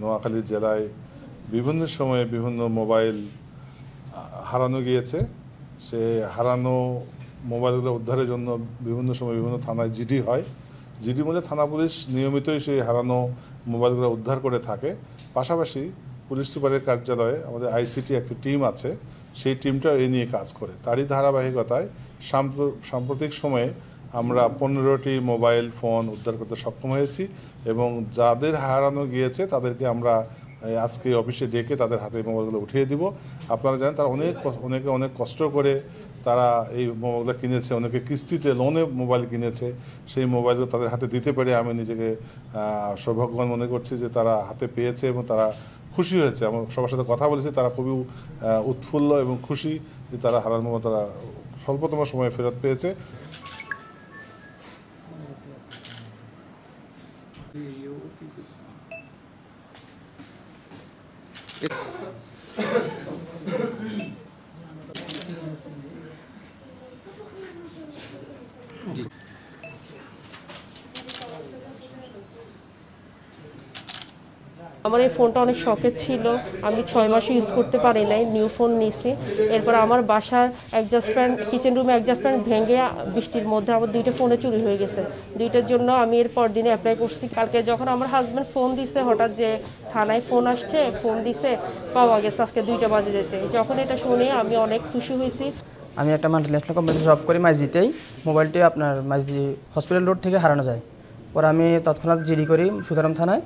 নোয়াখালী জেলায় বিভিন্ন সময়ে বিভিন্ন মোবাইল হারানো গিয়েছে। সে হারানো মোবাইলগুলো উদ্ধারের জন্য বিভিন্ন সময় বিভিন্ন থানায় জিডি হয়। জিডি মধ্যে থানা পুলিশ নিয়মিতই সেই হারানো মোবাইলগুলো উদ্ধার করে থাকে। পাশাপাশি পুলিশ সুপারের কার্যালয়ে আমাদের আইসিটি একটি টিম আছে, সেই টিমটাও এই নিয়ে কাজ করে। তারই ধারাবাহিকতায় সাম্প্রতিক সময়ে আমরা 15টি মোবাইল ফোন উদ্ধার করতে সক্ষম হয়েছি এবং যাদের হারানো গিয়েছে তাদেরকে আমরা আজকে অফিসে ডেকে তাদের হাতে মোবাইলগুলো উঠিয়ে দিব। আপনারা জানেন তারা অনেকে অনেক কষ্ট করে তারা এই মোবাইলগুলো কিনেছে, অনেকে কিস্তিতে লোনে মোবাইল কিনেছে। সেই মোবাইলগুলো তাদের হাতে দিতে পেরে আমি নিজেকে সৌভাগ্যবান মনে করছি যে তারা হাতে পেয়েছে এবং তারা খুশি হয়েছে। আমার সবার সাথে কথা বলেছি, তারা খুবই উৎফুল্ল এবং খুশি যে তারা হারানো মোবাইল তারা স্বল্পতম সময়ে ফেরত পেয়েছে। আমার এই ফোনটা অনেক শখের ছিল, আমি 6 মাস ইউজ করতে পারি নাই, নিউ ফোন নিয়েছি। এরপর আমার বাসার অ্যাডজাস্ট ফ্যান, কিচেন রুমে অ্যাডজাস্ট ফ্যান ভেঙে বৃষ্টির মধ্যে আমার 2টা ফোনে চুরি হয়ে গেছে। 2টার জন্য আমি এর পর দিনে অ্যাপ্লাই করছি। কালকে যখন আমার হাজব্যান্ড ফোন দিছে হঠাৎ যে থানায় ফোন আসছে, ফোন দিছে পাওয়া গেছে আজকে 2টা বাজে যেতে, যখন এটা শুনে আমি অনেক খুশি হয়েছি। আমি একটা মাল্টিন্যাশনাল কোম্পানিতে জব করি মাইজদিতেই। মোবাইলটি আপনার মাইজদি হসপিটাল রোড থেকে হারানো যায়। পরে আমি তৎক্ষণাৎ জিডি করি সুতারাম থানায়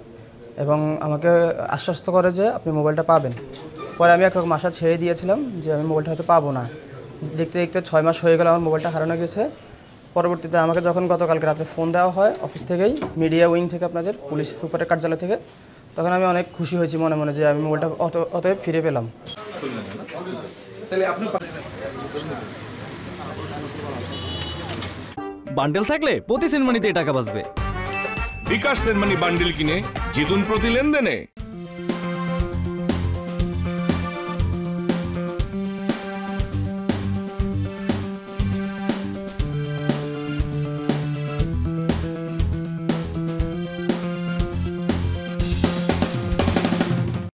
এবং আমাকে আশ্বস্ত করে যে আপনি মোবাইলটা পাবেন। পরে আমি একরকম আশা ছেড়ে দিয়েছিলাম যে আমি মোবাইলটা হয়তো পাবো না। দেখতে দেখতে 6 মাস হয়ে গেল আমার মোবাইলটা হারানো গেছে। পরবর্তীতে আমাকে যখন গতকালকে রাত্রে ফোন দেওয়া হয় অফিস থেকেই, মিডিয়া উইং থেকে, আপনাদের পুলিশ সুপারের কার্যালয় থেকে, তখন আমি অনেক খুশি হয়েছি মনে মনে যে আমি মোবাইলটা অতএব ফিরে পেলাম। বান্ডেল থাকলে প্রতি সেনমানিতে টাকা বাঁচবে। বিকাশ সেনমানি বান্ডেল কিনে জিতুন প্রতি লেনদেনে।